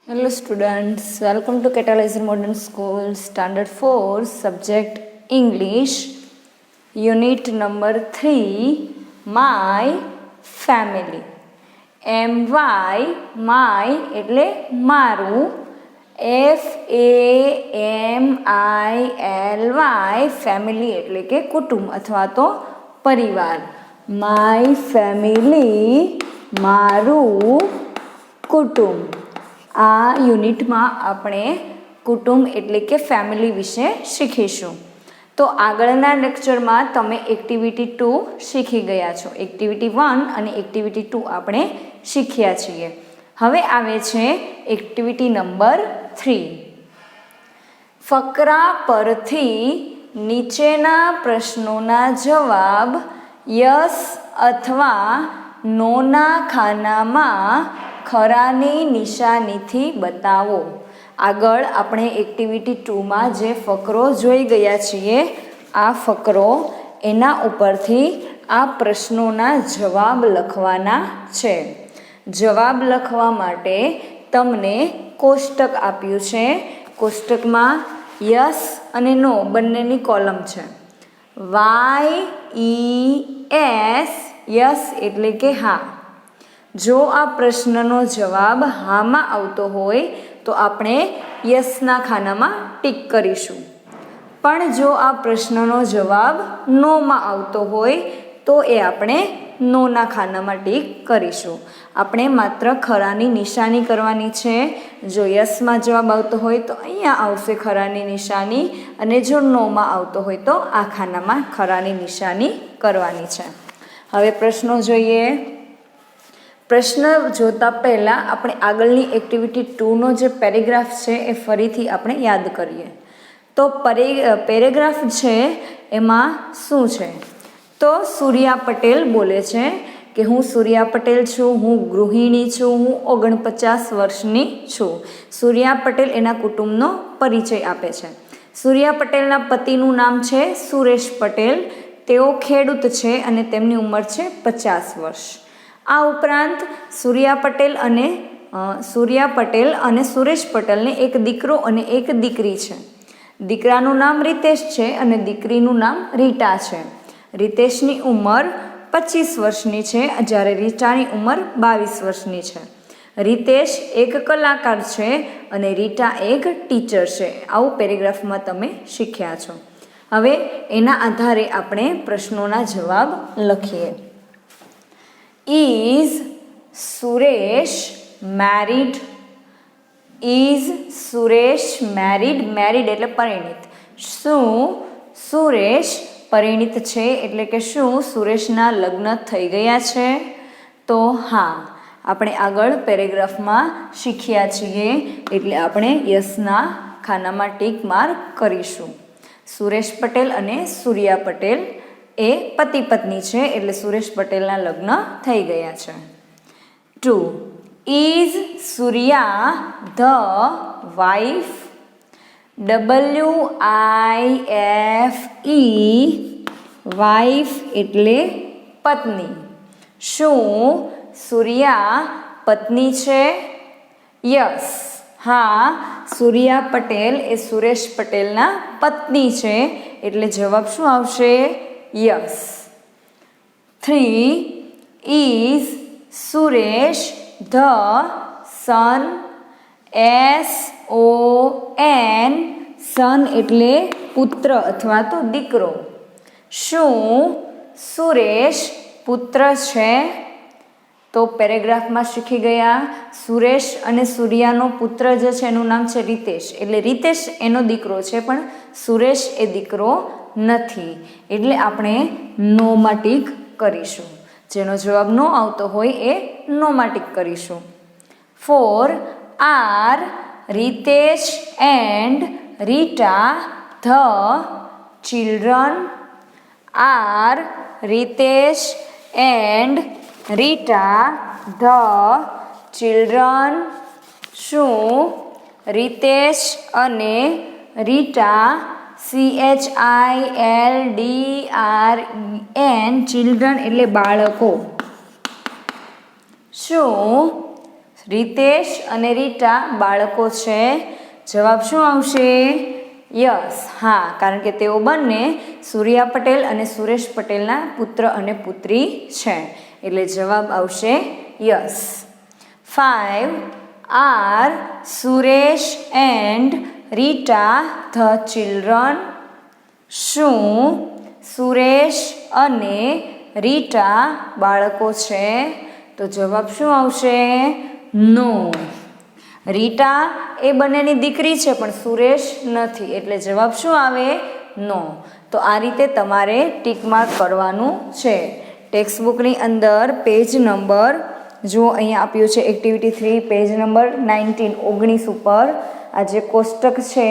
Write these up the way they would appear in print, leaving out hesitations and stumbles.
Hello students, welcome to Catalyzer Modern School, Standard 4, Subject English, Unit number 3, My Family. MY, my એટલે મારું, FAMILY, family એટલે કે કુટુંબ અથવા તો પરિવાર. My family, મારું કુટુંબ. આ યુનિટમાં આપણે કુટુંબ એટલે કે ફેમિલી વિશે શીખીશું. તો આગળના લેક્ચરમાં તમે એક્ટિવિટી 2 શીખી ગયા છો. એક્ટિવિટી 1 અને એક્ટિવિટી 2 આપણે શીખ્યા છીએ. હવે આવે છે એક્ટિવિટી નંબર 3. ફકરા પરથી નીચેના પ્રશ્નોના જવાબ યસ અથવા નોના ખાનામાં ખરાની નિશાનીથી બતાવો. આગળ આપણે એક્ટિવિટી 2માં જે ફકરો જોઈ ગયા છીએ, આ ફકરો એના ઉપરથી આ પ્રશ્નોના જવાબ લખવાના છે. જવાબ લખવા માટે તમને કોષ્ટક આપ્યું છે. કોષ્ટકમાં યસ અને નો બંનેની કોલમ છે. YES યસ એટલે કે હા. જો આ પ્રશ્નનો જવાબ હામાં આવતો હોય તો આપણે યસના ખાનામાં ટીક કરીશું. પણ જો આ પ્રશ્નનો જવાબ નોમાં આવતો હોય તો એ આપણે નોના ખાનામાં ટીક કરીશું. આપણે માત્ર ખરાની નિશાની કરવાની છે. જો યસમાં જવાબ આવતો હોય તો અહીંયા આવશે ખરાની નિશાની, અને જો નોમાં આવતો હોય તો આ ખાનામાં ખરાની નિશાની કરવાની છે. હવે પ્રશ્નો જોઈએ. પ્રશ્ન જોતા પહેલાં આપણે આગળની એક્ટિવિટી 2નો જે પેરેગ્રાફ છે એ ફરીથી આપણે યાદ કરીએ. તો પેરેગ્રાફ છે એમાં શું છે? તો સૂર્યા પટેલ બોલે છે કે હું સૂર્યા પટેલ છું, હું ગૃહિણી છું, હું 49 વર્ષની છું. સૂર્યા પટેલ એના કુટુંબનો પરિચય આપે છે. સૂર્યા પટેલના પતિનું નામ છે સુરેશ પટેલ. તેઓ ખેડૂત છે અને તેમની ઉંમર છે 50 વર્ષ. આ ઉપરાંત સૂર્યા પટેલ અને સુરેશ પટેલને એક દીકરો અને એક દીકરી છે. દીકરાનું નામ રીતેશ છે અને દીકરીનું નામ રીટા છે. રીતેશની ઉંમર 25 વર્ષની છે જ્યારે રીટાની ઉંમર 22 વર્ષની છે. રીતેશ એક કલાકાર છે અને રીટા એક ટીચર છે. આવું પેરેગ્રાફમાં તમે શીખ્યા છો. હવે એના આધારે આપણે પ્રશ્નોના જવાબ લખીએ. Is Suresh married? Is Suresh married? Married એટલે પરિણીત. શું સુરેશ પરિણીત છે? એટલે કે શું સુરેશના લગ્ન થઈ ગયા છે? તો હા, આપણે આગળ પેરેગ્રાફમાં શીખ્યા છીએ એટલે આપણે યસના ખાનામાં ટીક માર્ક કરીશું. સુરેશ પટેલ અને સૂર્યા પટેલ એ પતિ પત્ની છે એટલે સુરેશ પટેલના લગ્ન થઈ ગયા છે. 2. Is Surya the wife? WIFE wife એટલે પત્ની. શું સૂર્યા પત્ની છે? યસ, હા, સૂર્યા પટેલ એ સુરેશ પટેલના પત્ની છે એટલે જવાબ શું આવશે? Yes. 3. Is Suresh the son? SON son એટલે પુત્ર અથવા તો દીકરો. શું સુરેશ પુત્ર છે? તો પેરેગ્રાફમાં શીખી ગયા. સુરેશ અને સૂર્યાનો પુત્ર જે છે એનું નામ છે રીતેશ. એટલે રીતેશ એનો દીકરો છે પણ સુરેશ એ દીકરો નથી. એટલે આપણે નોમાં ટીક કરીશું. જેનો જવાબ નો આવતો હોય એ નોમાં ટીક કરીશું. 4. Are Ritesh and Rita the children? Are Ritesh and Rita the children? શું રીતેશ અને રીટા CHILDREN ચિલ્ડ્રન એટલે બાળકો. શું રીતેશ અને રીટા બાળકો છે. જવાબ શું આવશે? યસ. હા, કારણ કે તેઓ બંને સૂર્યા પટેલ અને સુરેશ પટેલના પુત્ર અને પુત્રી છે, એટલે જવાબ આવશે yes. 5. Are Suresh and Rita the children? શું સુરેશ અને રીટા બાળકો છે? તો જવાબ શું આવશે? નો. રીટા એ બંનેની દીકરી છે પણ સુરેશ નથી, એટલે જવાબ શું આવે? નો. તો આ રીતે તમારે ટીક માર્ક કરવાનું છે. ટેક્સ્ટબુકની અંદર પેજ નંબર જો અહીંયા આપ્યું છે એક્ટિવિટી 3 પેજ નંબર 19 ઉપર આ જે કોષ્ટક છે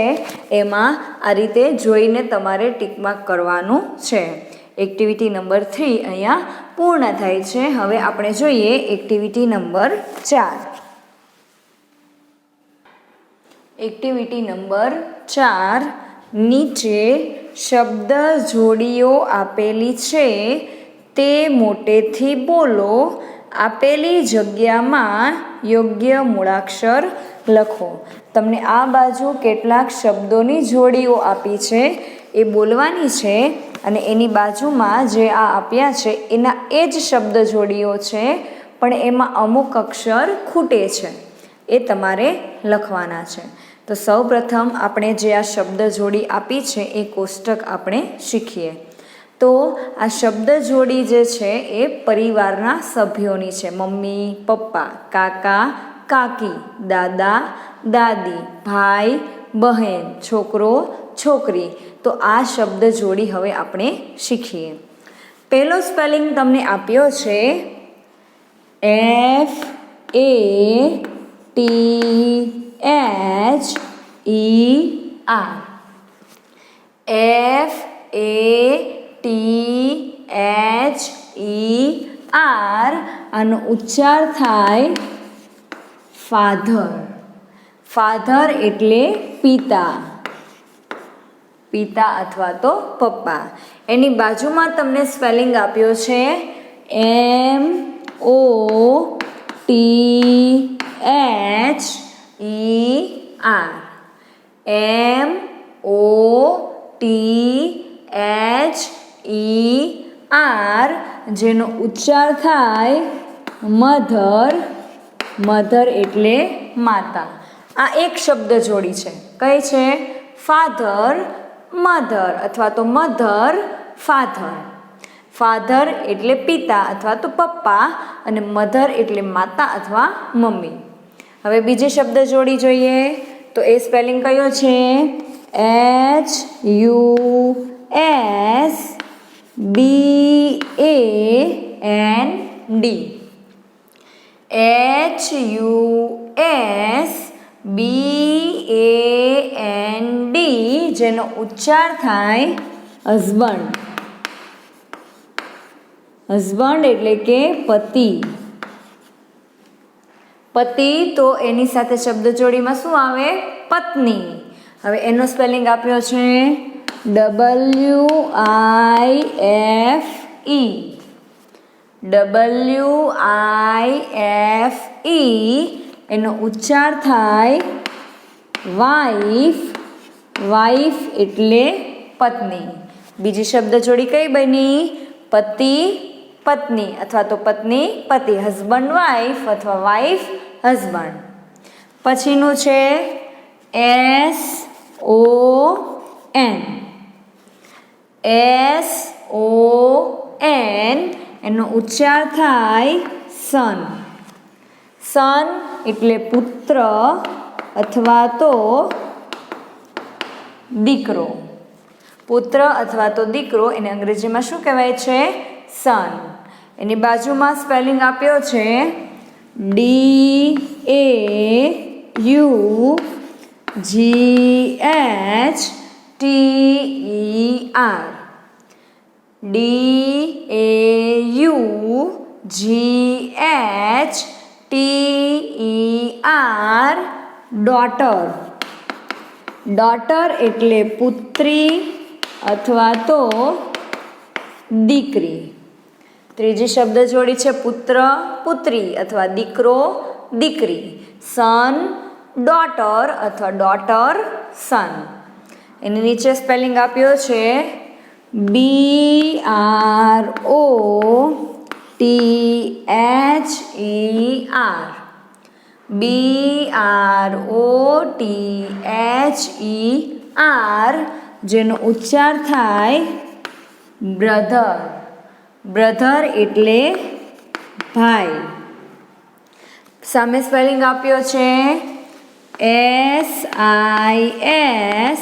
એમાં આ રીતે જોઈને તમારે ટીક માર્ક કરવાનું છે. એક્ટિવિટી નંબર 3 અહીંયા પૂર્ણ થાય છે. હવે આપણે જોઈએ એક્ટિવિટી નંબર 4. એક્ટિવિટી નંબર 4 નીચે શબ્દ જોડીઓ આપેલી છે તે મોટેથી બોલો. આપેલી જગ્યામાં યોગ્ય મૂળાક્ષર લખો. તમને આ બાજુ કેટલાક શબ્દોની જોડીઓ આપી છે એ બોલવાની છે અને એની બાજુમાં જે આ આપ્યા છે એના એ જ શબ્દ જોડીઓ છે પણ એમાં અમુક અક્ષર ખૂટે છે, એ તમારે લખવાના છે. તો સૌપ્રથમ આપણે જે આ શબ્દ જોડી આપી છે એ કોષ્ટક આપણે શીખીએ. તો આ શબ્દ જોડી જે છે એ પરિવારના સભ્યોની છે. મમ્મી, પપ્પા, કાકા, કાકી, દાદા, દાદી, ભાઈ, બહેન, છોકરો, છોકરી. તો આ શબ્દ જોડી હવે આપણે શીખીએ. પહેલો સ્પેલિંગ તમને આપ્યો છે FATHER. FATHER આનો ઉચ્ચાર થાય ફાધર. ફાધર એટલે પિતા, પિતા અથવા તો પપ્પા. એની બાજુમાં તમને સ્પેલિંગ આપ્યો છે MOTHER, જેનો ઉચ્ચાર થાય મધર. મધર એટલે માતા. આ એક શબ્દ જોડી છે. કઈ છે? ફાધર મધર અથવા તો મધર ફાધર. ફાધર એટલે પિતા અથવા તો પપ્પા અને મધર એટલે માતા અથવા મમ્મી. હવે બીજી શબ્દ જોડી જોઈએ તો એ સ્પેલિંગ કયો છે? HUSBAND. HUSBAND, જેનો ઉચ્ચાર થાય હસબન્ડ. હસબન્ડ એટલે કે પતિ. પતિ તો એની સાથે શબ્દ જોડીમાં શું આવે? પત્ની. હવે એનો સ્પેલિંગ આપ્યો છે WIFE. એનો ઉચ્ચાર થાય વાઇફ. વાઇફ એટલે પત્ની. બીજી શબ્દ જોડી કઈ બની? પતિ પત્ની અથવા તો પત્ની પતિ. હસબન્ડ વાઇફ અથવા વાઇફ હસબન્ડ. પછીનું છે SON. એનો ઉચ્ચાર થાય સન. સન એટલે પુત્ર અથવા તો દીકરો. પુત્ર અથવા તો દીકરો એને અંગ્રેજીમાં શું કહેવાય છે? સન. એની બાજુમાં સ્પેલિંગ આપ્યો છે DAUGHTER. DAUGHTER, daughter. ડોટર એટલે પુત્રી અથવા તો દીકરી. ત્રીજી શબ્દ જોડી છે પુત્ર પુત્રી અથવા દીકરો દીકરી, સન ડોટર અથવા ડોટર સન. એની નીચે સ્પેલિંગ આપ્યો છે BROTHER. BROTHER જેનો ઉચ્ચાર થાય બ્રધર. બ્રધર એટલે ભાઈ. સામે સ્પેલિંગ આપ્યો છે SISTER.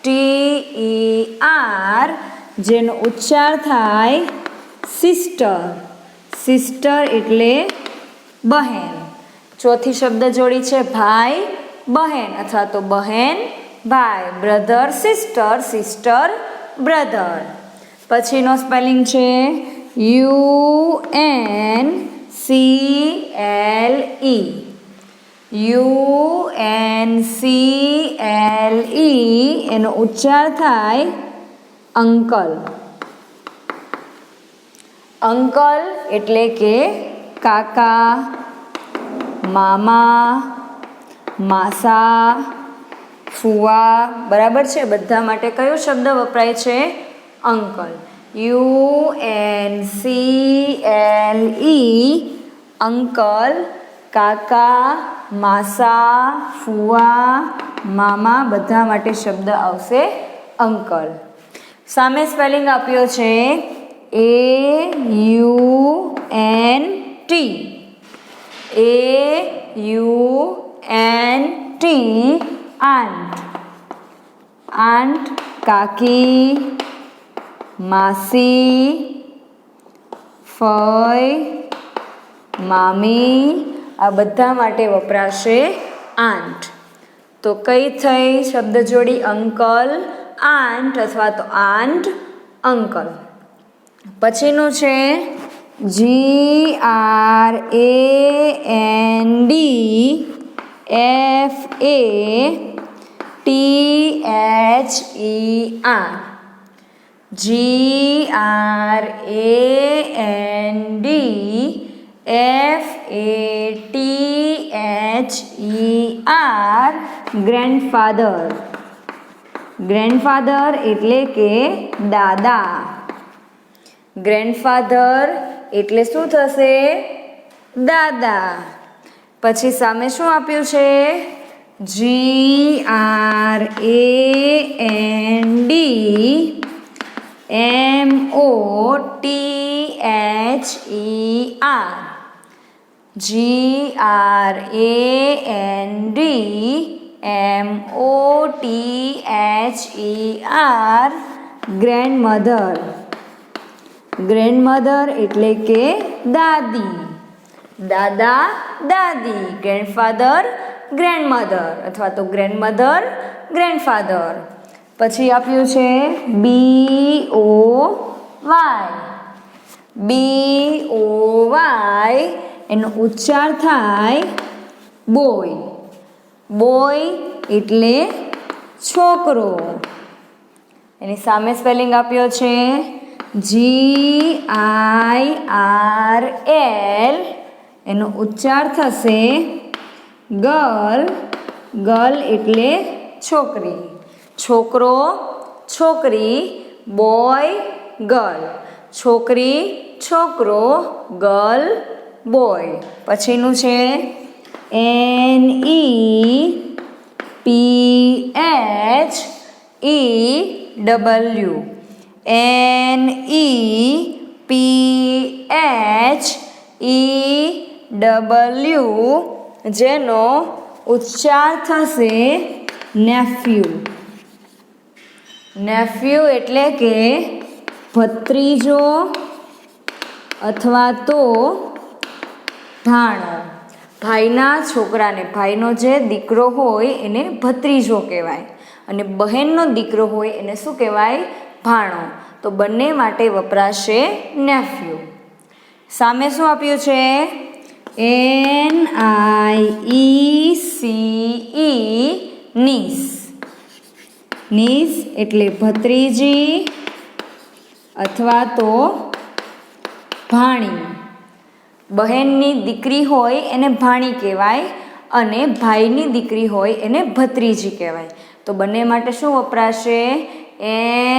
SISTER જેનો ઉચ્ચાર થાય સિસ્ટર. સિસ્ટર એટલે બહેન. ચોથી શબ્દ જોડી છે ભાઈ બહેન અથવા તો બહેન ભાઈ. Brother sister, sister brother. પછીનો સ્પેલિંગ છે UNCLE. એનો ઉચ્ચાર થાય અંકલ. અંકલ એટલે કે કાકા, મામા, માસા, ફુવા. બરાબર છે. બધા માટે કયો શબ્દ વપરાય છે? અંકલ. UNCLE અંકલ, કાકા, માસા, ફુવા, મામા બધા માટે શબ્દ આવશે અંકલ. સામે સ્પેલિંગ આપ્યો છે AUNT. AUNT aunt. આંટ કાકી, માસી, ફઈ, મામી આ બધા માટે વપરાશે આંટ. તો કઈ થઈ શબ્દ જોડી? અંકલ, આંટ અથવા તો આંટ, અંકલ. પછીનું છે GRANDFATHER. ગ્રેન્ડફાધર. ગ્રેન્ડફાધર એટલે કે દાદા. ગ્રેન્ડફાધર એટલે શું થશે? દાદા. પછી સામે શું આપ્યું છે? GRANDMOTHER. ગ્રેન્ડમધર. ગ્રેન્ડમધર એટલે કે દાદી. દાદા દાદી. ગ્રેન્ડફાધર ગ્રેન્ડમધર અથવા તો ગ્રેન્ડમધર ગ્રેન્ડફાધર. પછી આપ્યું છે BOY. એનો ઉચ્ચાર થાય બોય. બોય એટલે છોકરો. એની સામે સ્પેલિંગ આપ્યો છે GIRL. એનો ઉચ્ચાર થશે ગર્લ. ગર્લ એટલે છોકરી. છોકરો છોકરી, બોય ગર્લ. છોકરી છોકરો, ગર્લ બોય. પછીનું છે NEPHEW. NEPHEW જેનો ઉચ્ચાર થશે નેફ્યુ. નેફ્યુ એટલે કે ભત્રીજો અથવા તો ભાણો. ભાઈના છોકરાને, ભાઈનો જે દીકરો હોય એને ભત્રીજો કહેવાય અને બહેનનો દીકરો હોય એને શું કહેવાય? ભાણો. તો બંને માટે વપરાશે નેફ્યુ. સામે શું આપ્યું છે? NIECE. નીસ. નીસ એટલે ભત્રીજી અથવા તો ભાણી. બહેનની દીકરી હોય એને ભાણી કહેવાય અને ભાઈની દીકરી હોય એને ભત્રીજી કહેવાય. તો બંને માટે શું વપરાશે?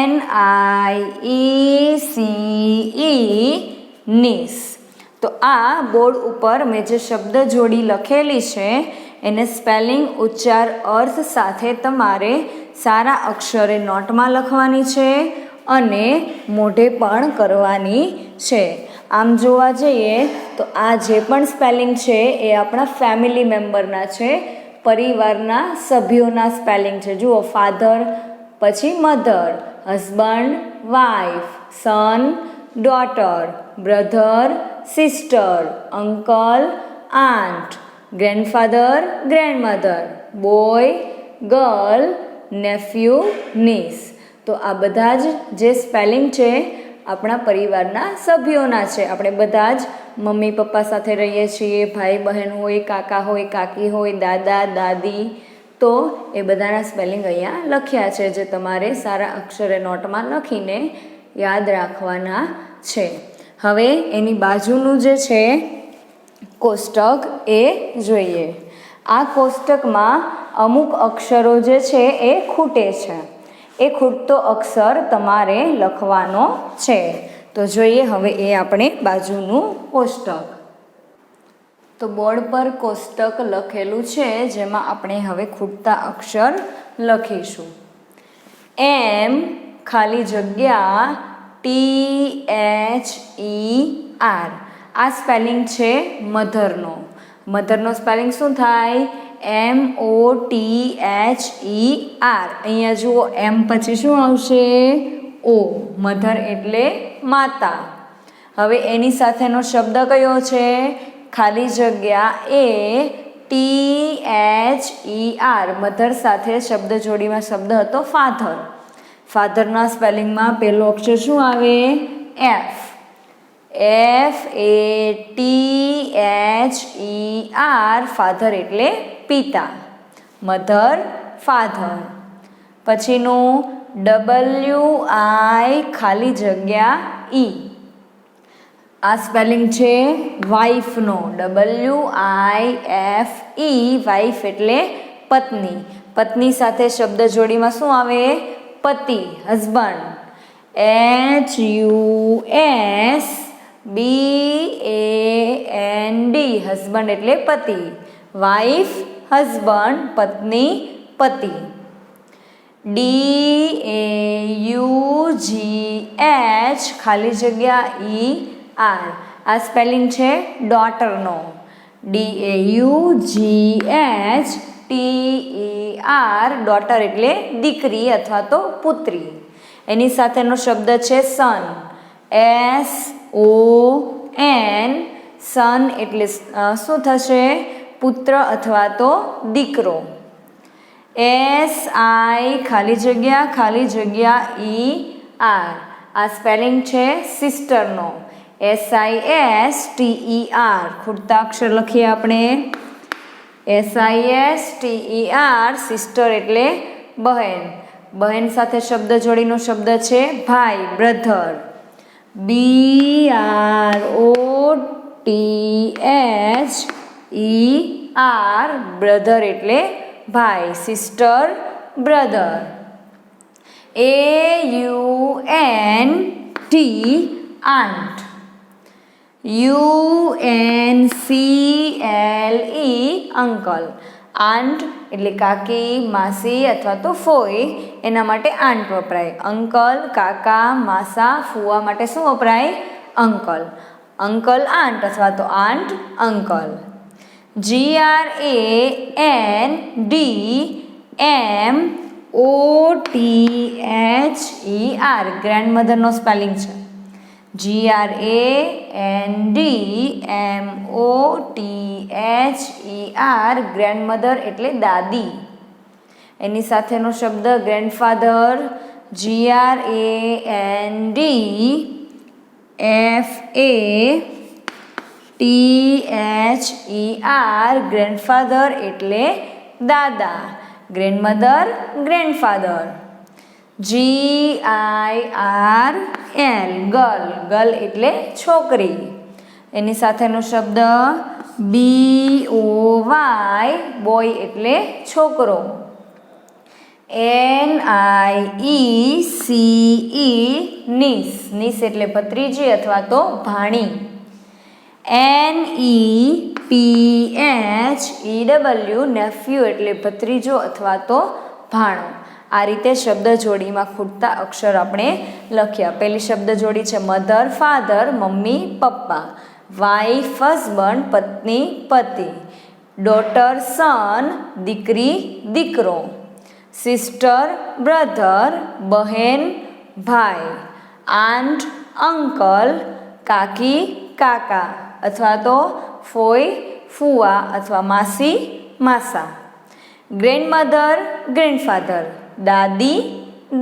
NIECE, niece. તો આ બોર્ડ ઉપર મેં જે શબ્દ જોડી લખેલી છે એને સ્પેલિંગ, ઉચ્ચાર, અર્થ સાથે તમારે સારા અક્ષરે નોટમાં લખવાની છે અને મોઢે પણ કરવાની છે. આમ જોવા જઈએ તો આ જે પણ સ્પેલિંગ છે એ આપણા ફેમિલી મેમ્બરના છે, પરિવારના સભ્યોના સ્પેલિંગ છે. જુઓ, ફાધર, પછી mother, husband, wife, son, daughter, brother, sister, uncle, aunt, grandfather, grandmother, boy, girl, nephew, niece. તો આ બધા જ જે સ્પેલિંગ છે આપણા પરિવારના સભ્યોના છે. આપણે બધા જ મમ્મી પપ્પા સાથે રહીએ છીએ, ભાઈ બહેન હોય, કાકા હોય, કાકી હોય, દાદા દાદી. તો એ બધાના સ્પેલિંગ અહીંયા લખ્યા છે જે તમારે સારા અક્ષરે નોટમાં લખીને યાદ રાખવાના છે. હવે એની બાજુનું જે છે કોષ્ટક એ જોઈએ. આ કોષ્ટકમાં અમુક અક્ષરો જે છે એ ખૂટે છે. એ ખૂટતો અક્ષર તમારે લખવાનો છે. તો જોઈએ હવે એ આપણે બાજુનું કોષ્ટક. તો બોર્ડ પર કોષ્ટક લખેલું છે જેમાં આપણે હવે ખૂટતા અક્ષર લખીશું. M ખાલી જગ્યા THER. આ સ્પેલિંગ છે મધરનો. મધરનો સ્પેલિંગ શું થાય? MOTHER. અહીંયા જુઓ, એમ પછી શું આવશે? O. મધર એટલે માતા. હવે એની સાથેનો શબ્દ કયો છે? ખાલી જગ્યા ATHER. મધર સાથે શબ્દ જોડીમાં શબ્દ હતો ફાધર. ફાધરના સ્પેલિંગમાં પહેલો અક્ષર શું આવે? F. FATHER. ફાધર એટલે પિતા. Mother, father. પછીનું WI ખાલી જગ્યા E. આ સ્પેલિંગ છે વાઈફનો. WIFE. વાઈફ એટલે પત્ની. પત્ની સાથે શબ્દ જોડીમાં શું આવે? પતિ, હસબન્ડ. HUSBAND. હસબન્ડ એટલે પતિ. વાઈફ, હસબન્ડ, પત્ની, પતિ. DAUGH ખાલી જગ્યા ER. આ સ્પેલિંગ છે ડોટરનો. DAUGHTER. ડોટર એટલે દીકરી અથવા તો પુત્રી. એની સાથેનો શબ્દ છે સન. SON. સન એટલે શું થશે? પુત્ર અથવા તો દીકરો. SI ખાલી જગ્યા ER. આ સ્પેલિંગ છે સિસ્ટરનો. SISTER. ખૂટતા અક્ષર લખીએ આપણે. SISTER. સિસ્ટર એટલે બહેન. બહેન સાથે શબ્દ જોડીનો શબ્દ છે ભાઈ, બ્રધર. BROTHER. બ્રધર એટલે ભાઈ, sister, brother. AUNT. Aunt. UNCLE. Uncle. Aunt એટલે કાકી, માસી અથવા તો ફોઈ. એના માટે આંટ વપરાય. અંકલ, કાકા, માસા, ફુવા માટે શું વપરાય? અંકલ. અંકલ આંટ અથવા તો આંટ અંકલ. GRANDMOTHER. ગ્રેન્ડમધરનો સ્પેલિંગ છે. GRANDMOTHER. ગ્રેન્ડમધર એટલે દાદી. એની સાથેનો શબ્દ ગ્રેન્ડફાધર. GRANDFATHER. ગ્રેન્ડફાધર એટલે દાદા. ગ્રેન્ડમધર, ગ્રેન્ડફાધર. GIRL ગર્લ, ગર્લ એટલે છોકરી. એની સાથેનો શબ્દ BOY બોય એટલે છોકરો. NIECE નીસ, નીસ એટલે ભત્રીજી અથવા તો ભાણી. NEPHEW નેફ્યુ એટલે ભત્રીજો અથવા તો ભાણો. આ રીતે શબ્દ જોડીમાં ખૂટતા અક્ષર આપણે લખ્યા. પહેલી શબ્દ જોડી છે mother father, mummy papa. Wife husband, પત્ની પતિ. ડોટર સન, દીકરી દીકરો. સિસ્ટર બ્રધર, બહેન ભાઈ. આન્ટ અંકલ, કાકી કાકા અથવા તો ફોઈ ફુવા અથવા માસી માસા. ગ્રેન્ડમધર ગ્રેન્ડફાધર, દાદી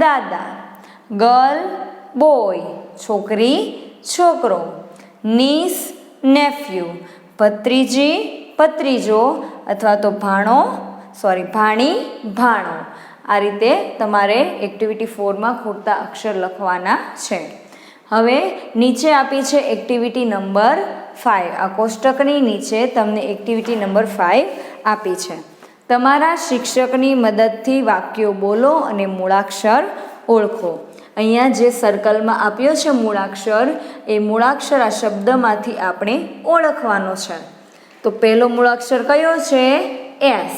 દાદા. ગર્લ બોય, છોકરી છોકરો. નીસ નેફ્યુ, ભત્રીજી ભત્રીજો અથવા તો ભાણી ભાણો. આ રીતે તમારે એક્ટિવિટી 4માં ખૂટતા અક્ષર લખવાના છે. હવે નીચે આપી છે એક્ટિવિટી નંબર 5. આ કોષ્ટકની નીચે તમને એક્ટિવિટી નંબર 5 આપી છે. તમારા શિક્ષકની મદદથી વાક્યો બોલો અને મૂળાક્ષર ઓળખો. અહીંયા જે સર્કલમાં આપ્યો છે મૂળાક્ષર, એ મૂળાક્ષર આ શબ્દમાંથી આપણે ઓળખવાનો છે. તો પહેલો મૂળાક્ષર કયો છે? એસ.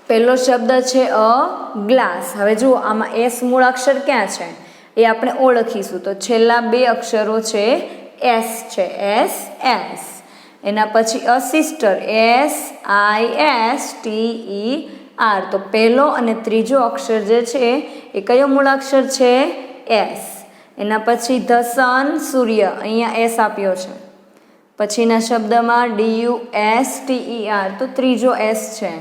પહેલો શબ્દ છે અ ગ્લાસ. હવે જુઓ આમાં એસ મૂળાક્ષર ક્યાં છે એ આપણે ઓળખીશું. તો છેલ્લા બે અક્ષરો છે એસ છે, એસ એસ. એના પછી અ સિસ્ટર, SISTER. તો પહેલો અને ત્રીજો અક્ષર જે છે એ કયો મૂળાક્ષર છે? એસ. એના પછી ધ સન સૂર્ય, અહીંયા એસ આપ્યો છે. પછીના શબ્દમાં DUSTER, તો ત્રીજો એસ છે.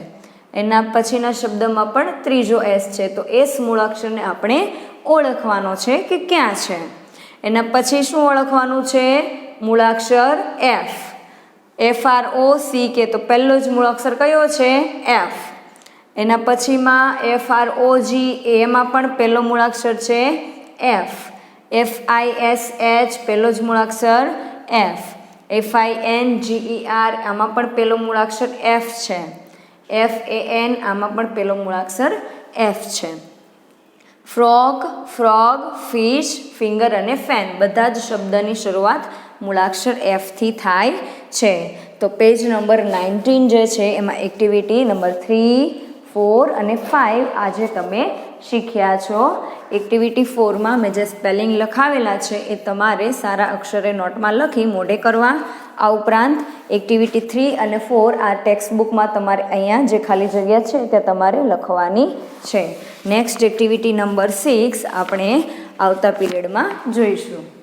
એના પછીના શબ્દમાં પણ ત્રીજો એસ છે. તો એસ મૂળાક્ષરને આપણે ઓળખવાનો છે કે ક્યાં છે. એના પછી શું ઓળખવાનું છે? મૂળાક્ષર એફ. FROCK, તો પહેલો જ મૂળાક્ષર કયો છે? એફ. એના પછીમાં FROG, એમાં પણ પહેલો મૂળાક્ષર છે એફ. FISH, પહેલો જ મૂળાક્ષર એફ. FINGER, આમાં પણ પહેલો મૂળાક્ષર એફ છે. FAN, આમાં પણ પહેલો મૂળાક્ષર એફ છે. ફ્રોગ, ફિશ, ફિંગર અને ફેન, બધા જ શબ્દની શરૂઆત મૂળાક્ષર એફથી થાય છે. તો પેજ નંબર 19 જે છે એમાં એક્ટિવિટી નંબર 3, 4 અને 5 આજે તમે શીખ્યા છો. એક્ટિવિટી 4માં મેં જે સ્પેલિંગ લખાવેલા છે એ તમારે સારા અક્ષરે નોટમાં લખી મોઢે કરવા. આ ઉપરાંત એક્ટિવિટી 3 અને 4 આ ટેક્સ્ટ બુકમાં તમારે અહીંયા જે ખાલી જગ્યા છે તે તમારે લખવાની છે. નેક્સ્ટ એક્ટિવિટી નંબર 6 આપણે આવતા પીરિયડમાં જોઈશું.